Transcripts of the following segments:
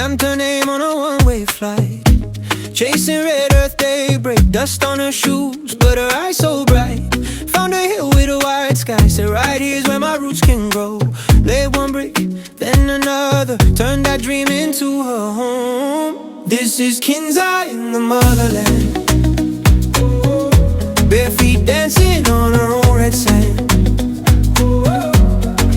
Stamped her name on a one-way flight, chasing red earth daybreak, dust on her shoes, but her eyes so bright. Found a hill with a wide sky, said right here's where my roots can grow. Laid one brick, then another, turned that dream into her home. This is Kinza in the motherland, bare feet dancing on her own red sand.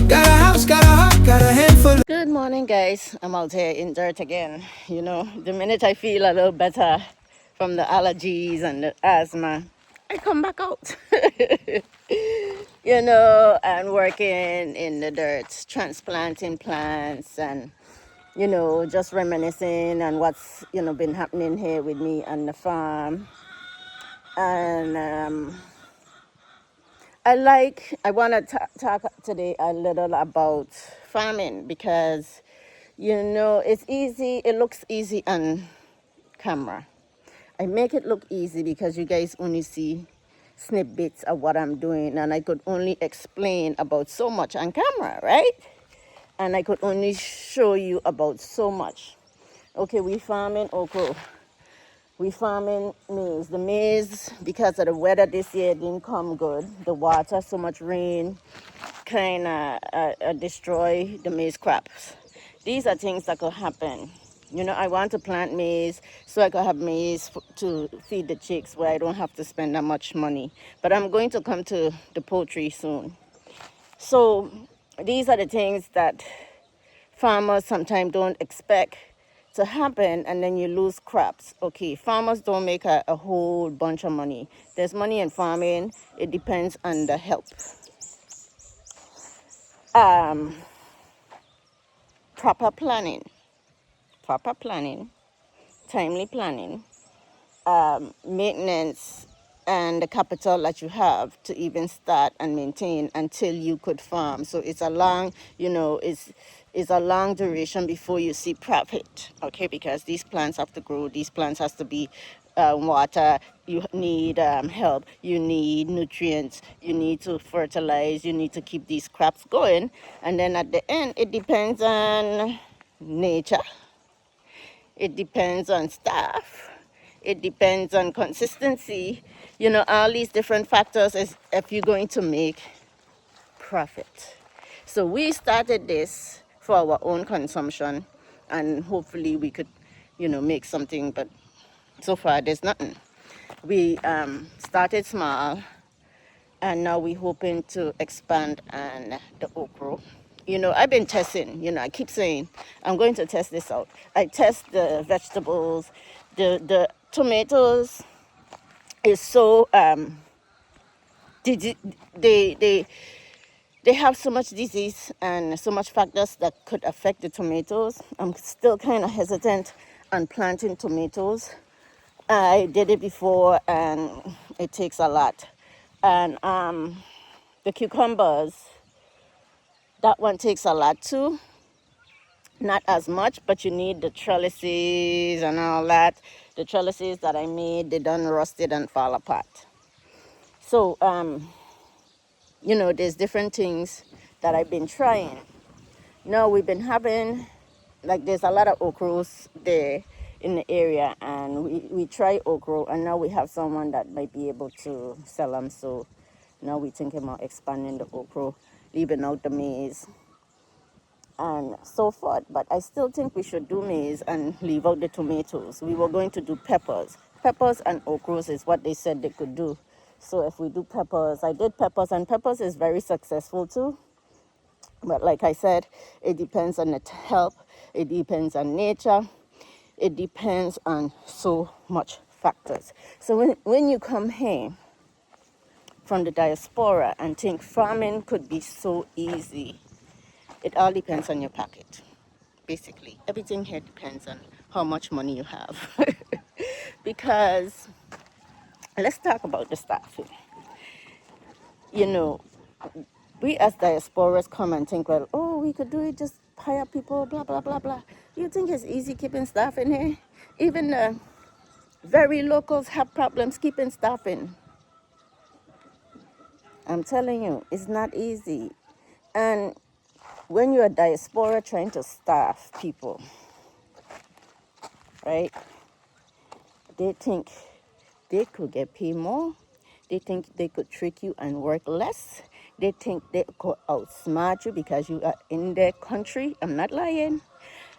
Got a house, got a heart, got a handful. Good morning, guys. I'm out here in dirt again. You know, the minute I feel a little better from the allergies and the asthma, I come back out. You know, and working in the dirt, transplanting plants and, you know, just reminiscing on what's, you know, been happening here with me on the farm. And I want to talk today a little about farming because, you know, it's easy. It looks easy on camera. I make it look easy because you guys only see snippets of what I'm doing, and I could only explain about so much on camera, right? And I could only show you about so much. Okay, we farming okra. We farming maize. The maize, because of the weather this year, didn't come good. The water, so much rain, kind of destroy the maize crops. These are things that could happen. You know, I want to plant maize so I could have maize to feed the chicks where I don't have to spend that much money. But I'm going to come to the poultry soon. So these are the things that farmers sometimes don't expect to happen, and then you lose crops. Okay, farmers don't make a whole bunch of money. There's money in farming. It depends on the help. Proper planning, timely planning, maintenance, and the capital that you have to even start and maintain until you could farm. So it's a long, you know, it's a long duration before you see profit. Okay, because these plants have to grow. These plants has to be water. You need help. You need nutrients. You need to fertilize. You need to keep these crops going. And then at the end, it depends on nature. It depends on staff. It depends on consistency. You know, all these different factors is if you're going to make profit. So we started this for our own consumption, and hopefully we could, you know, make something, but so far there's nothing. We started small, and now we're hoping to expand on the okra. You know, I've been testing, you know, I keep saying, I'm going to test this out. I test the vegetables, the tomatoes is so, they have so much disease and so much factors that could affect the tomatoes. I'm still kind of hesitant on planting tomatoes. I did it before and it takes a lot. And the cucumbers, that one takes a lot too. Not as much, but you need the trellises and all that. The trellises that I made, they done rusted and fall apart. So, you know, there's different things that I've been trying. Now we've been having, like there's a lot of okras there in the area, and we try okra, and now we have someone that might be able to sell them. So now we're thinking about expanding the okra, leaving out the maize and so forth. But I still think we should do maize and leave out the tomatoes. We were going to do peppers. Peppers and okras is what they said they could do. So if we do peppers, I did peppers, and peppers is very successful too. But like I said, it depends on the help. It depends on nature. It depends on so much factors. So when you come here from the diaspora and think farming could be so easy, it all depends on your pocket. Basically, everything here depends on how much money you have. Because let's talk about the staff here. You know, we as diasporas come and think, well, oh, we could do it, just hire people, blah, blah, blah, blah. You think it's easy keeping staff in here? Even the very locals have problems keeping staff in. I'm telling you, it's not easy. And when you're a diaspora trying to staff people, right? They think they could get paid more. They think they could trick you and work less. They think they could outsmart you because you are in their country. I'm not lying.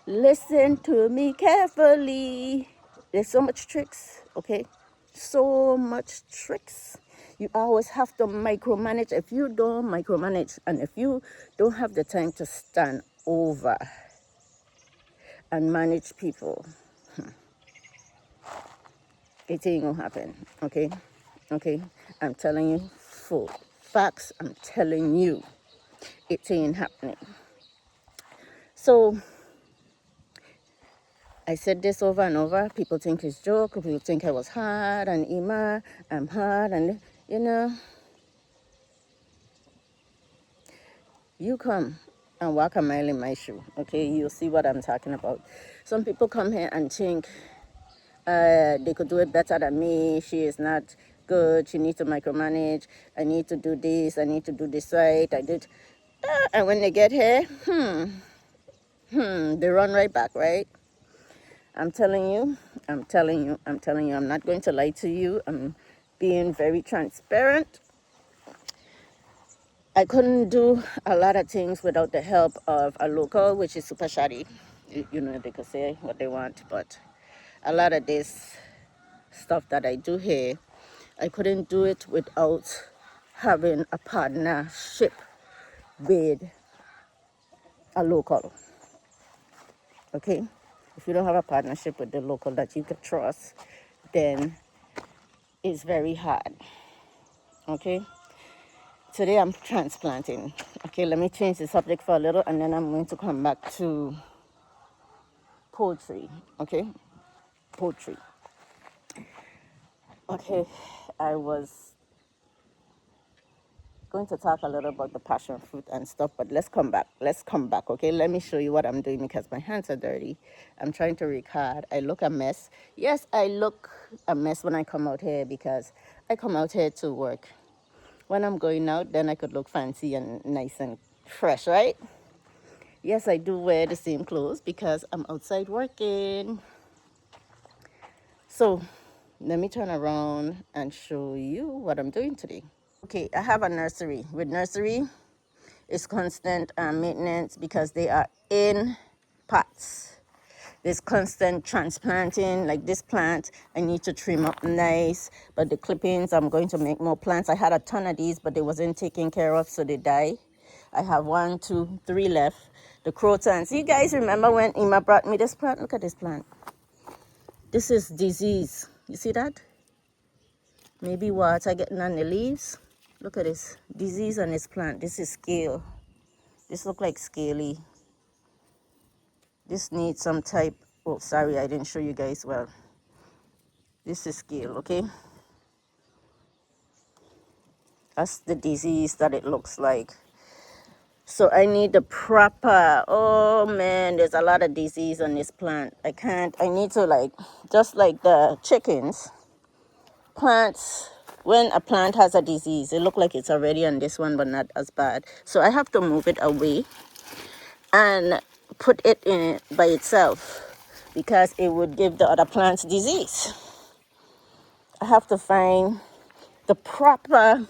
Listen to me carefully. There's so much tricks, okay? So much tricks. You always have to micromanage. If you don't micromanage and if you don't have the time to stand over and manage people, it ain't gonna happen, okay? Okay? I'm telling you for facts, I'm telling you, it ain't happening. So I said this over and over. People think it's joke. People think I was hard and Ima, I'm hard and you come and walk a mile in my shoe, okay? You'll see what I'm talking about. Some people come here and think they could do it better than me. She is not good. She needs to micromanage. I need to do this. I need to do this right. I did. And when they get here, they run right back, right? I'm telling you, I'm not going to lie to you. I'm being very transparent. I couldn't do a lot of things without the help of a local, which is super shoddy. You know, they could say what they want, but a lot of this stuff that I do here, I couldn't do it without having a partnership with a local, okay? If you don't have a partnership with the local that you can trust, then it's very hard, okay? Today I'm transplanting. Okay, let me change the subject for a little and then I'm going to come back to poultry, okay? Poultry. Okay, I was going to talk a little about the passion fruit and stuff, but let's come back. Okay? Let me show you what I'm doing because my hands are dirty. I'm trying to record. I look a mess. Yes, I look a mess when I come out here because I come out here to work. When I'm going out, then I could look fancy and nice and fresh, right? Yes, I do wear the same clothes because I'm outside working. So let me turn around and show you what I'm doing today. Okay, I have a nursery. With nursery, it's constant maintenance because they are in pots. There's constant transplanting. Like this plant, I need to trim up nice. But the clippings, I'm going to make more plants. I had a ton of these, but they wasn't taken care of, so they die. I have 1, 2, 3 left. The crotons. You guys remember when Ima brought me this plant? Look at this plant. This is disease. You see that? Maybe water getting on the leaves. Look at this. Disease on this plant. This is scale. This look like scaly. This needs some type. Oh, sorry, I didn't show you guys well. This is scale, okay? That's the disease that it looks like. So I need the proper, oh man, there's a lot of disease on this plant. I need to like, just like the chickens, plants, when a plant has a disease, it looks like it's already on this one, but not as bad. So I have to move it away and put it in by itself because it would give the other plants disease. I have to find the proper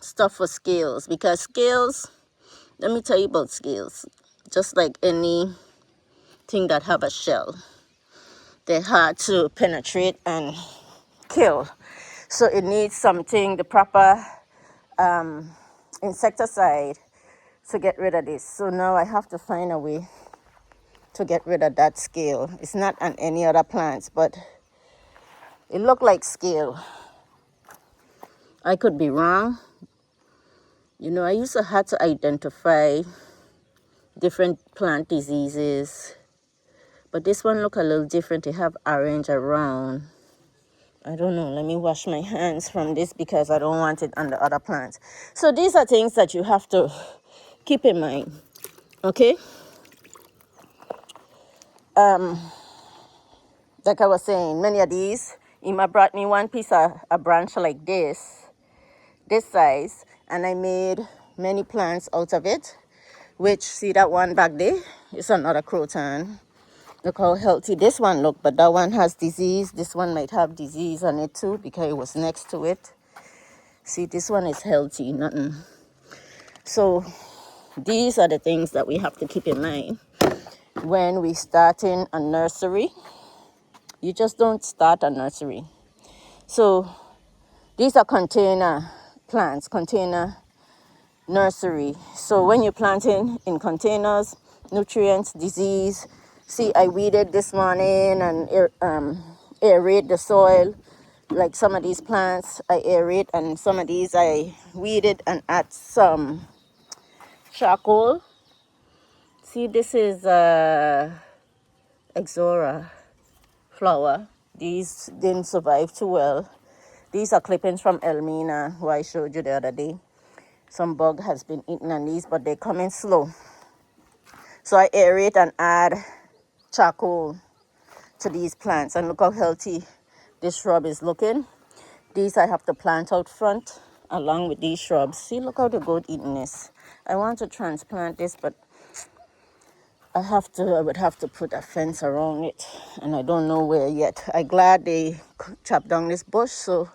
stuff for scales because scales, let me tell you about scales. Just like anything that have a shell, they're hard to penetrate and kill. So it needs something, the proper insecticide to get rid of this. So now I have to find a way to get rid of that scale. It's not on any other plants, but it looked like scale. I could be wrong. You know, I used to have to identify different plant diseases, but this one look a little different. They have orange around. I don't know. Let me wash my hands from this because I don't want it on the other plants. So these are things that you have to keep in mind. Okay? Like I was saying, many of these, Ima brought me one piece of a branch like this size, and I made many plants out of it. which, see that one back there? It's another croton. Look how healthy this one look, but that one has disease. This one might have disease on it too because it was next to it. See, this one is healthy, nothing. So these are the things that we have to keep in mind when we start in a nursery. You just don't start a nursery. So these are container plants, container nursery. So when you're planting in containers, nutrients, disease. See, I weeded this morning and aerate the soil. Like some of these plants, I aerate, and some of these I weeded and add some charcoal. See, this is Exora flower. These didn't survive too well. These are clippings from Elmina, who I showed you the other day. Some bug has been eating on these, but they're coming slow. So I aerate and add charcoal to these plants. And look how healthy this shrub is looking. These I have to plant out front along with these shrubs. See, look how the goat eating this. I want to transplant this, but I would have to put a fence around it. And I don't know where yet. I'm glad they chopped down this bush so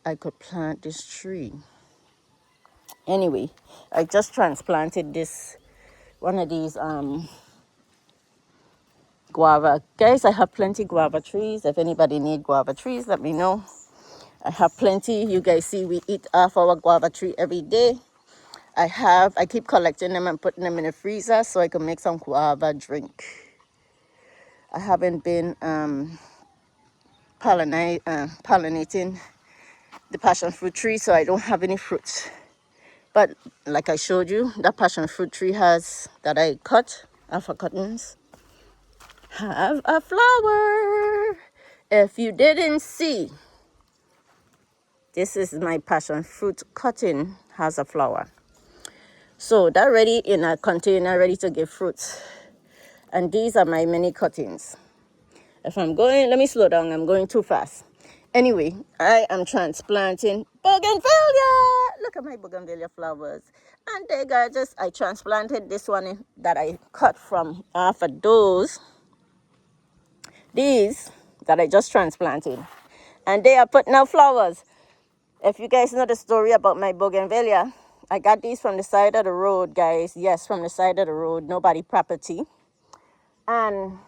I could plant this tree. Anyway, I just transplanted one of these guava. Guys, I have plenty guava trees. If anybody need guava trees, let me know. I have plenty. You guys see we eat off our guava tree every day. I keep collecting them and putting them in the freezer so I can make some guava drink. I haven't been pollinating the passion fruit tree, so I don't have any fruits. But like I showed you, that passion fruit tree that I cut off of cuttings, have a flower. If you didn't see, this is my passion fruit cutting, has a flower. So that ready in a container, ready to give fruits. And these are my mini cuttings. If I'm going, let me slow down, I'm going too fast. Anyway, I am transplanting bougainvillea. Look at my bougainvillea flowers. And they're gorgeous. I transplanted this one that I cut from off of these that I just transplanted. And they are putting out flowers. If you guys know the story about my bougainvillea, I got these from the side of the road, guys. Yes, from the side of the road, nobody property. And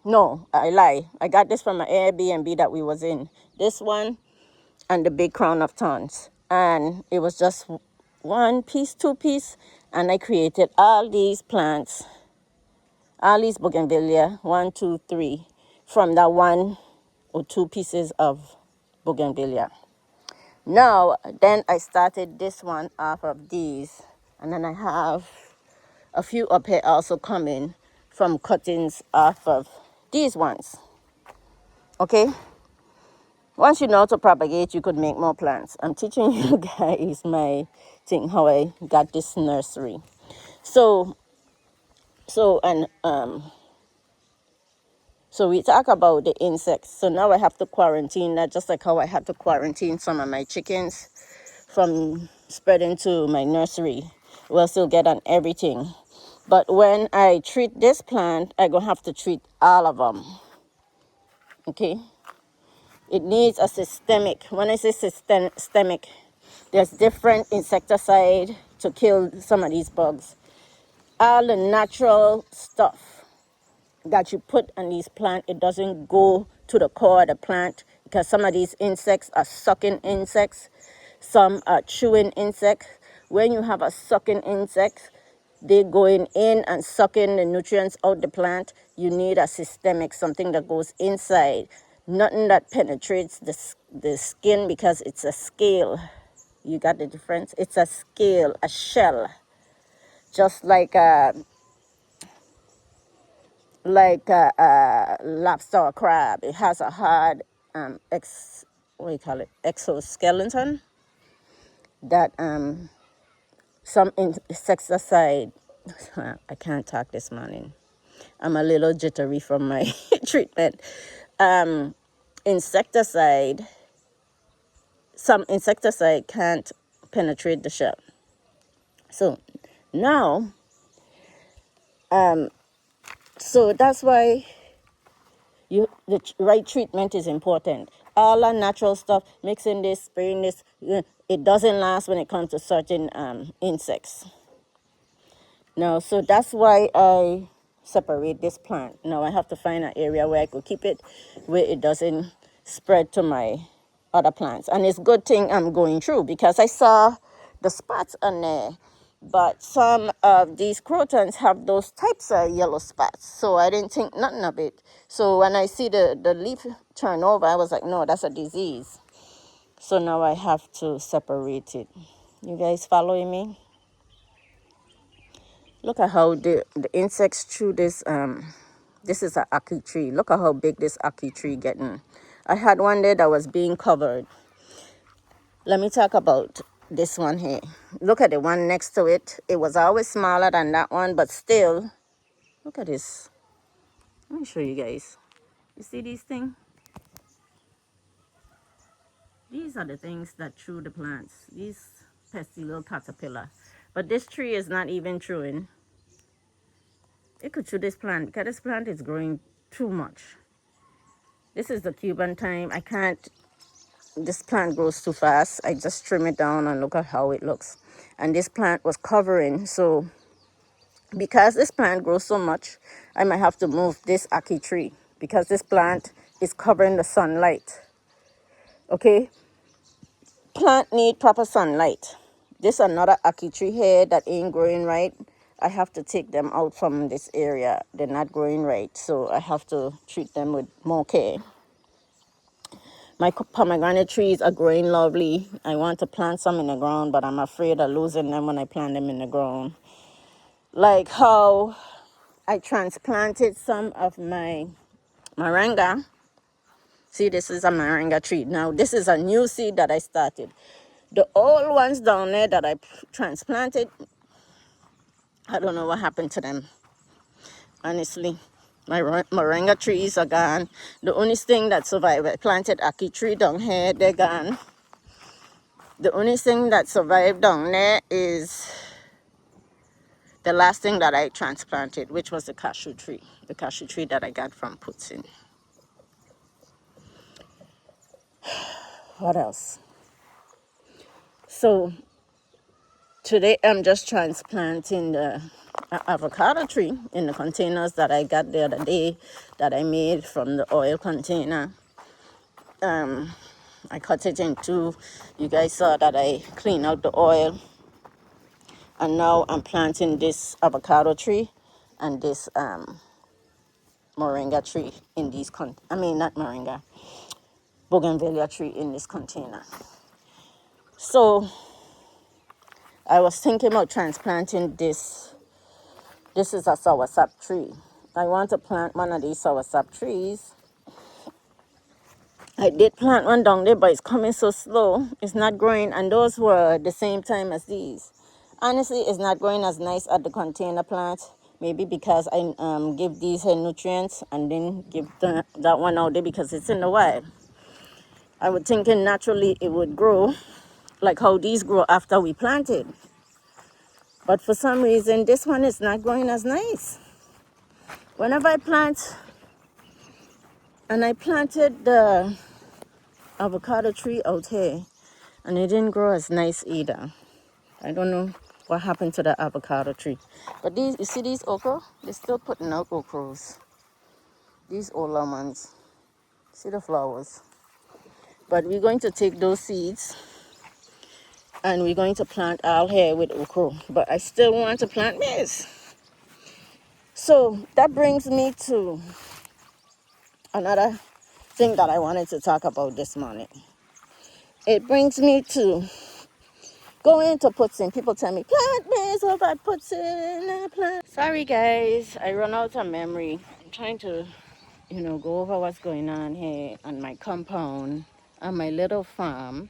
no, I lie. I got this from an Airbnb that we was in. This one and the big crown of thorns. And it was just one piece, two piece. And I created all these plants, all these bougainvillea, 1, 2, 3, from that 1 or 2 pieces of bougainvillea. Now, then I started this one off of these. And then I have a few up here also coming from cuttings off of these ones. Okay? Once you know how to propagate, you could make more plants. I'm teaching you guys my thing, how I got this nursery. So we talk about the insects. So now I have to quarantine that, just like how I had to quarantine some of my chickens from spreading to my nursery. We'll still get on everything. But when I treat this plant, I'm going to have to treat all of them. Okay? It needs a systemic. When I say systemic, there's different insecticide to kill some of these bugs. All the natural stuff that you put on these plants, it doesn't go to the core of the plant, because some of these insects are sucking insects. Some are chewing insects. When you have a sucking insect, they're going in and sucking the nutrients out the plant. You need a systemic, something that goes inside. Nothing that penetrates the skin, because it's a scale. You got the difference? It's a scale, a shell. Just like a lobster or crab. It has a hard exoskeleton that some insecticide. I can't talk this morning. I'm a little jittery from my treatment. Insecticide. Some insecticide can't penetrate the shell. So now So that's why right treatment is important. All that natural stuff, mixing this, spraying this, it doesn't last when it comes to certain insects. Now, so that's why I separate this plant. Now I have to find an area where I could keep it, where it doesn't spread to my other plants. And it's a good thing I'm going through, because I saw the spots on there. But some of these crotons have those types of yellow spots. So I didn't think nothing of it. So when I see the leaf turn over, I was like, no, that's a disease. So now I have to separate it. You guys following me? Look at how the insects chew this. This is an ackee tree. Look at how big this ackee tree getting. I had one there that was being covered. Let me talk about this one here. Look at the one next to it. It was always smaller than that one, but still, look at this. Let me show you guys. You see these things? These are the things that chew the plants. These pesky little caterpillar. But this tree is not even chewing. It could chew this plant because this plant is growing too much. This is the Cuban time. I can't, this plant grows too fast. I just trim it down and look at how it looks. And this plant was covering, so because this plant grows so much, I might have to move this ackee tree because this plant is covering the sunlight. Okay? Plant need proper sunlight. This another ackee tree here that ain't growing right. I have to take them out from this area. They're not growing right, so I have to treat them with more care. My pomegranate trees are growing lovely. I want to plant some in the ground, but I'm afraid of losing them when I plant them in the ground. Like how I transplanted some of my moringa. See, this is a moringa tree. Now, this is a new seed that I started. The old ones down there that I transplanted, I don't know what happened to them. Honestly, my moringa trees are gone. The only thing that survived, I planted ackee tree down here, they're gone. The only thing that survived down there is the last thing that I transplanted, which was the cashew tree that I got from Putin. What else? So today I'm just transplanting the avocado tree in the containers that I got the other day that I made from the oil container. I cut it in two. You guys saw that I cleaned out the oil. And now I'm planting this avocado tree and this moringa tree in these not moringa, bougainvillea tree in this container. So I was thinking about transplanting this. This is a soursop tree. I want to plant one of these soursop trees. I did plant one down there, but it's coming so slow. It's not growing, and those were the same time as these. Honestly, it's not growing as nice at the container plant. Maybe because I give these here nutrients and then give that one out there because it's in the wild. I was thinking naturally it would grow like how these grow after we planted. But for some reason, this one is not growing as nice. Whenever I plant, and I planted the avocado tree out here, and it didn't grow as nice either. I don't know what happened to the avocado tree. But these, you see these okra? They're still putting out okras. These older ones. See the flowers? But we're going to take those seeds and we're going to plant all here with okra. But I still want to plant maize. So that brings me to another thing that I wanted to talk about this morning. It brings me to going to Putin. People tell me, plant maize over at Putin. Plant. Sorry guys, I run out of memory. I'm trying to, go over what's going on here on my compound, on my little farm,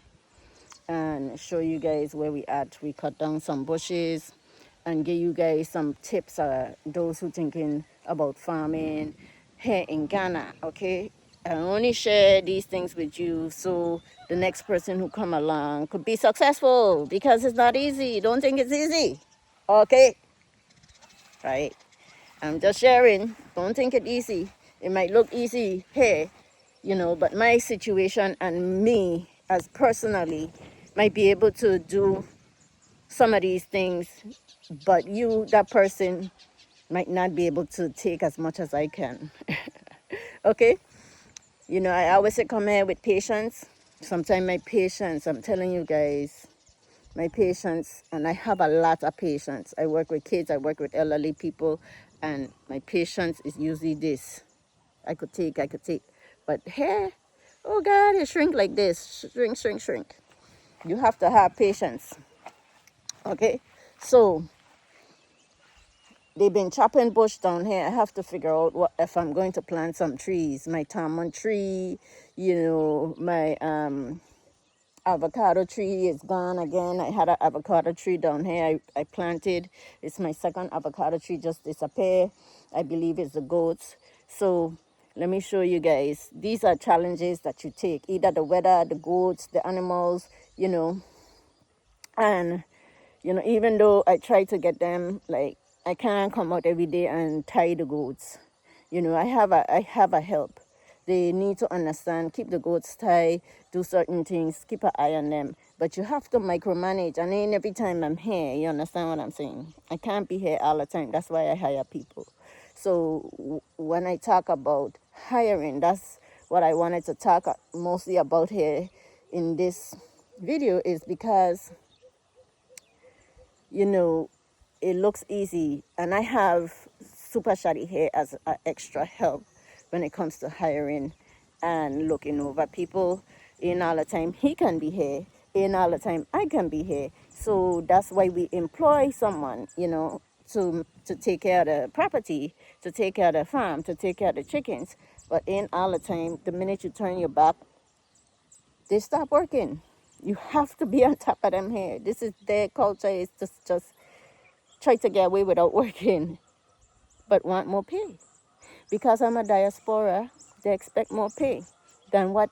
and show you guys where we at. We cut down some bushes and give you guys some tips, those who thinking about farming here in Ghana, okay? I only share these things with you so the next person who come along could be successful, because it's not easy. Don't think it's easy, okay? Right? I'm just sharing. Don't think it easy. It might look easy here, you know, but my situation and me as personally might be able to do some of these things, but you, that person, might not be able to take as much as I can. Okay? You know, I always say come here with patience. Sometimes my patience, I'm telling you guys, my patience, and I have a lot of patience. I work with kids, I work with elderly people, and my patience is usually this. I could take. But hair, oh God, it shrink like this. Shrink, shrink, shrink. You have to have patience. Okay? So, they've been chopping bush down here. I have to figure out what if I'm going to plant some trees. My tamarind tree, you know, my avocado tree is gone again. I had an avocado tree down here. I planted. It's my second avocado tree just disappeared. I believe it's the goats. So let me show you guys. These are challenges that you take. Either the weather, the goats, the animals, you know. And, you know, even though I try to get them, like, I can't come out every day and tie the goats. You know, I have a help. They need to understand, keep the goats tied, do certain things, keep an eye on them. But you have to micromanage. And ain't every time I'm here, you understand what I'm saying? I can't be here all the time. That's why I hire people. So when I talk about hiring, that's what I wanted to talk mostly about here in this video, is because, you know, it looks easy, and I have Super Shady here as an extra help when it comes to hiring and looking over people. In all the time he can be here, in all the time I can be here. So that's why we employ someone, you know, to take care of the property, to take care of the farm, to take care of the chickens. But in all the time, the minute you turn your back, they stop working. You have to be on top of them here. This is their culture, is just try to get away without working, but want more pay. Because I'm a diaspora, they expect more pay than what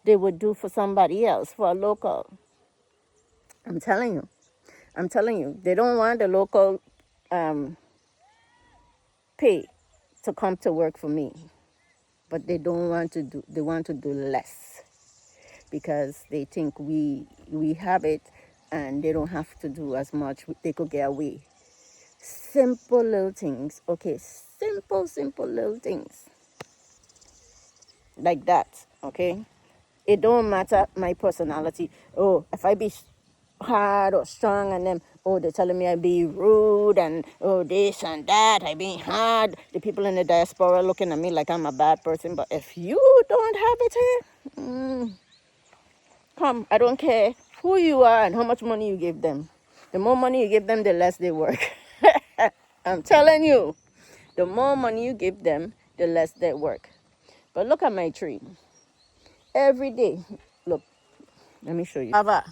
they would do for somebody else, for a local. I'm telling you. They don't want the local pay to come to work for me, but they want to do less because they think we have it and they don't have to do as much. They could get away. Simple little things, okay? Simple little things like that, okay? It don't matter my personality. Oh, if I be hard or strong, and them, oh, they're telling me I be rude, and oh, this and that, I be hard. The people in the diaspora looking at me like I'm a bad person. But if you don't have it here, come, I don't care who you are and how much money you give them. The more money you give them, the less they work. I'm telling you, the more money you give them, the less they work. But look at my tree. Every day, look, let me show you. Guava.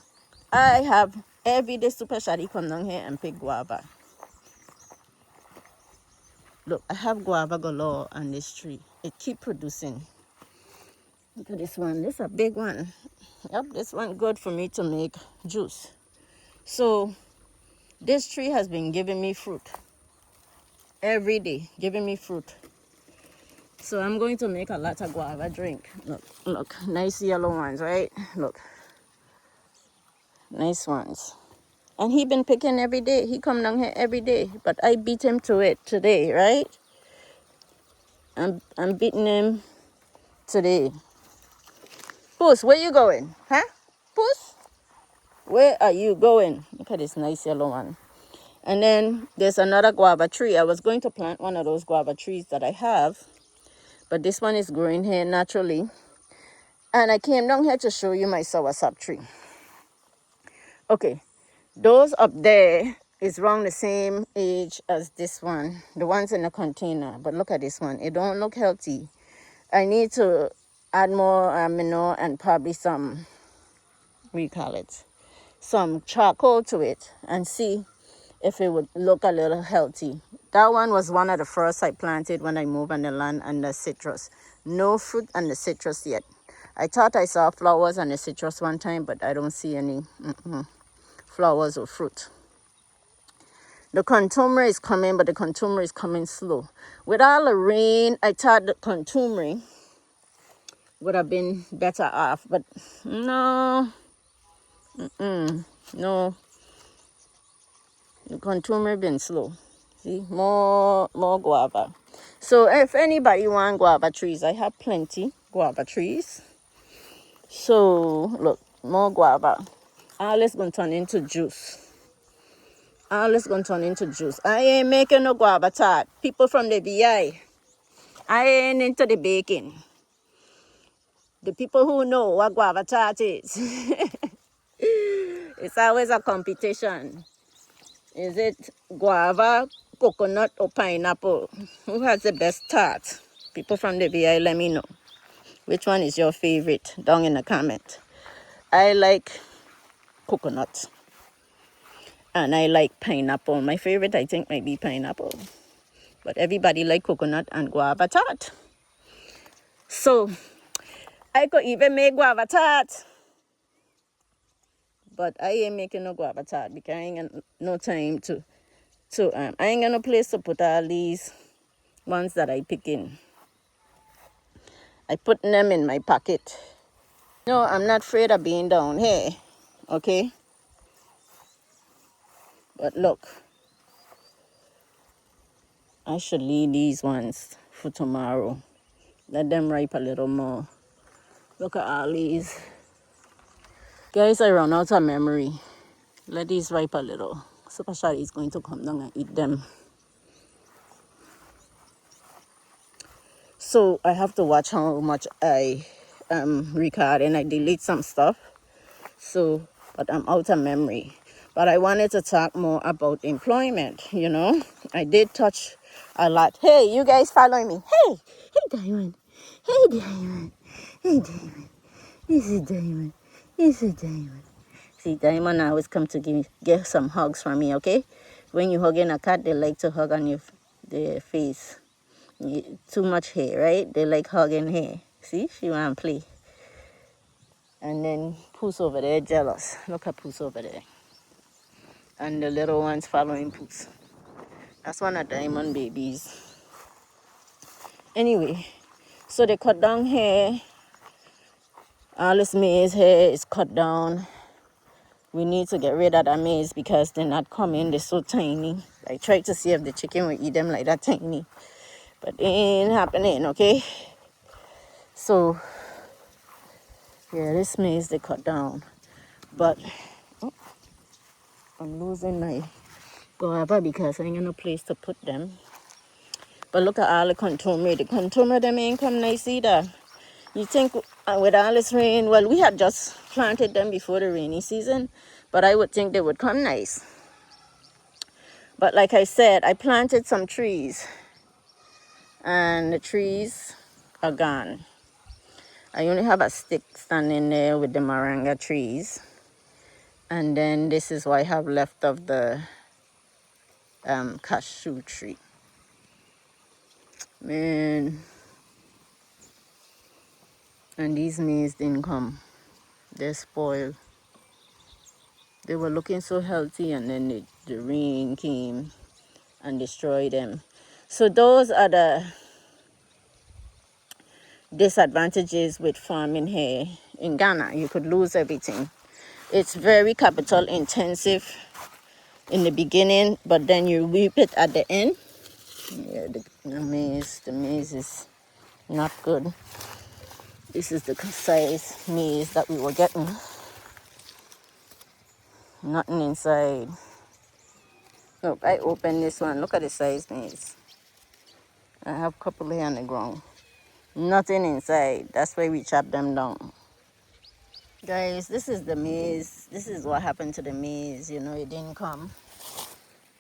I have every day Super Shady come down here and pick guava. Look, I have guava galore on this tree. It keep producing. Look at this one. This is a big one. Yep, this one good for me to make juice. So this tree has been giving me fruit every day, giving me fruit. So I'm going to make a lot of guava drink. Look, nice yellow ones, right? Look, nice ones. And he been picking every day. He come down here every day, but I beat him to it today, right? I'm beating him today. Puss, where you going? Huh? Puss? Where are you going? Look at this nice yellow one. And then there's another guava tree. I was going to plant one of those guava trees that I have, but this one is growing here naturally. And I came down here to show you my soursop tree. Okay, those up there is around the same age as this one. The ones in the container. But look at this one. It don't look healthy. I need to add more manure and probably some, what do you call it? Some charcoal to it and see if it would look a little healthy. That one was one of the first I planted when I moved on the land and the citrus. No fruit on the citrus yet. I thought I saw flowers on the citrus one time, but I don't see any flowers or fruit. The contumely is coming, but the contumely is coming slow. With all the rain, I thought the contumely would have been better off, but no, no, the contumely been slow. See, more guava. So if anybody want guava trees, I have plenty guava trees. So look, more guava. All is gonna turn into juice. All is gonna turn into juice. I ain't making no guava tart. People from the VI, I ain't into the baking. The people who know what guava tart is, it's always a competition. Is it guava, coconut, or pineapple? Who has the best tart? People from the VI, let me know. Which one is your favorite? Down in the comment. I like coconut. And I like pineapple. My favorite, I think, might be pineapple. But everybody like coconut and guava tart. So, I could even make guava tart. But I ain't making no guava tart because I ain't got no time to I ain't got no place to put all these ones that I pick in. I put them in my pocket. No, I'm not afraid of being down here. Okay? But look, I should leave these ones for tomorrow. Let them ripe a little more. Look at all these. Guys, I run out of memory. Let these ripe a little. Super Shady is going to come down and eat them. So I have to watch how much I record, and I delete some stuff. So, but I'm out of memory. But I wanted to talk more about employment, you know. I did touch a lot. Hey, you guys following me. Hey, Diamond. Hey, Diamond. Hey, Diamond. This is Diamond. This is Diamond. See, Diamond always come to get some hugs from me, okay? When you hugging a cat, they like to hug on their face. Too much hair, right? They like hugging hair. See, she want to play. And then Poos over there, jealous. Look at Poos over there. And the little ones following Poos. That's one of Diamond babies. Anyway, so they cut down hair. All this maize hair is cut down. We need to get rid of that maize because they're not coming. They're so tiny. I tried to see if the chicken will eat them like that tiny. But it ain't happening, okay? So, yeah, this maize they cut down. But, I'm losing my guava because I ain't got no place to put them. But look at all the contumely. The contumely, them ain't come nice either. You think with all this rain, well, we had just planted them before the rainy season, but I would think they would come nice. But like I said, I planted some trees, and the trees are gone. I only have a stick standing there with the moringa trees. And then this is what I have left of the cashew tree. Man. And these maize didn't come. They're spoiled. They were looking so healthy, and then the rain came and destroyed them. So those are the disadvantages with farming here in Ghana. You could lose everything. It's very capital intensive in the beginning, but then you reap it at the end. Yeah, the maize is not good. This is the size maize that we were getting. Nothing inside. Look, I opened this one. Look at the size maize. I have a couple here on the ground. Nothing inside. That's why we chop them down. Guys, this is the maize. This is what happened to the maize. You know, it didn't come.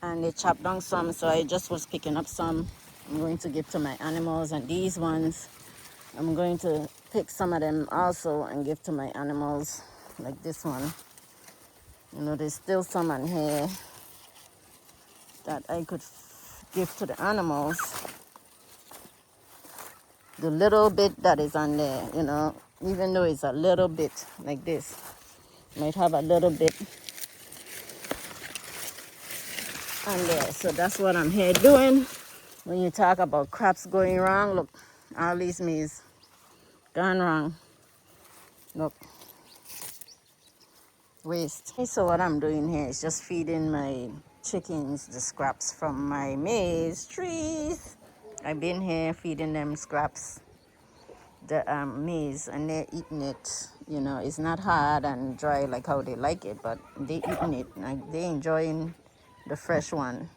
And they chopped down some, so I just was picking up some. I'm going to give to my animals. And these ones, I'm going to pick some of them also and give to my animals. Like this one. You know, there's still some on here that I could give to the animals. The little bit that is on there, you know, even though it's a little bit like this, might have a little bit. And there. So that's what I'm here doing. When you talk about crops going wrong, look, all these maize gone wrong. Look, waste. Okay, so what I'm doing here is just feeding my chickens the scraps from my maize trees. I've been here feeding them scraps, the maize, and they're eating it. You know, it's not hard and dry like how they like it, but they eating it. Like, they enjoying the fresh one,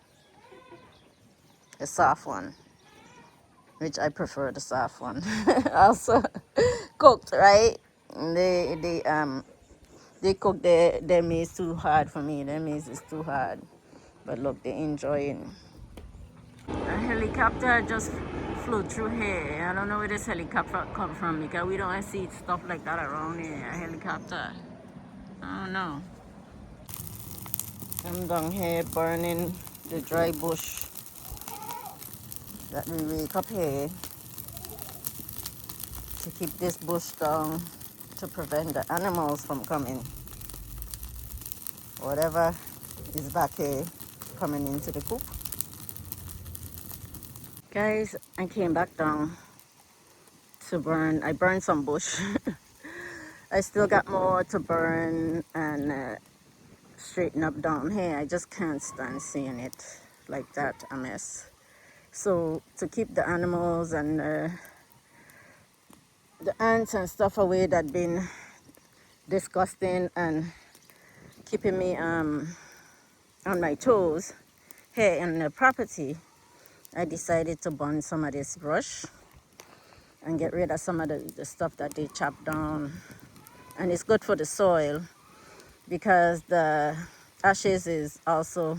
the soft one, which I prefer the soft one. Also cooked, right? They cook their maize too hard for me. Their maize is too hard. But look, they're enjoying. A helicopter just flew through here. I don't know where this helicopter come from because we don't see stuff like that around here. A helicopter. I don't know. I'm down here burning the dry bush that we wake up here to keep this bush down to prevent the animals from coming. Whatever is back here coming into the coop. Guys, I came back down to burn. I burned some bush. I still got more to burn and straighten up down here. I just can't stand seeing it like that, a mess. So to keep the animals and the ants and stuff away that been disgusting and keeping me on my toes here in the property, I decided to burn some of this brush and get rid of some of the stuff that they chopped down. And it's good for the soil because the ashes is also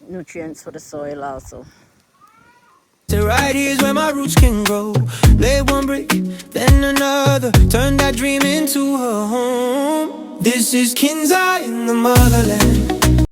nutrients for the soil also. So right here's where my roots can grow. Lay one brick, then another. Turn that dream into a home. This is Kinza in the motherland.